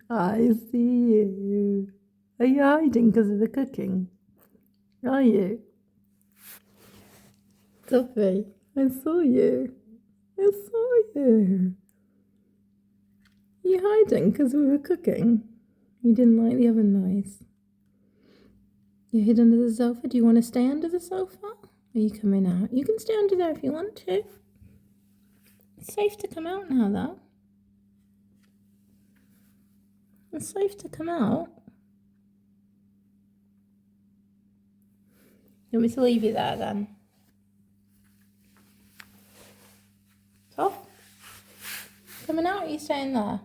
I see you. Are you hiding because of the cooking? Are you? Sophie, I saw you. I saw you. You hiding because we were cooking? You didn't like the oven noise. You hid under the sofa. Do you want to stay under the sofa? Or are you coming out? You can stay under there if you want to. It's safe to come out now, though. It's safe to come out. You want me to leave you there then? Tough? Coming out, or are you staying there?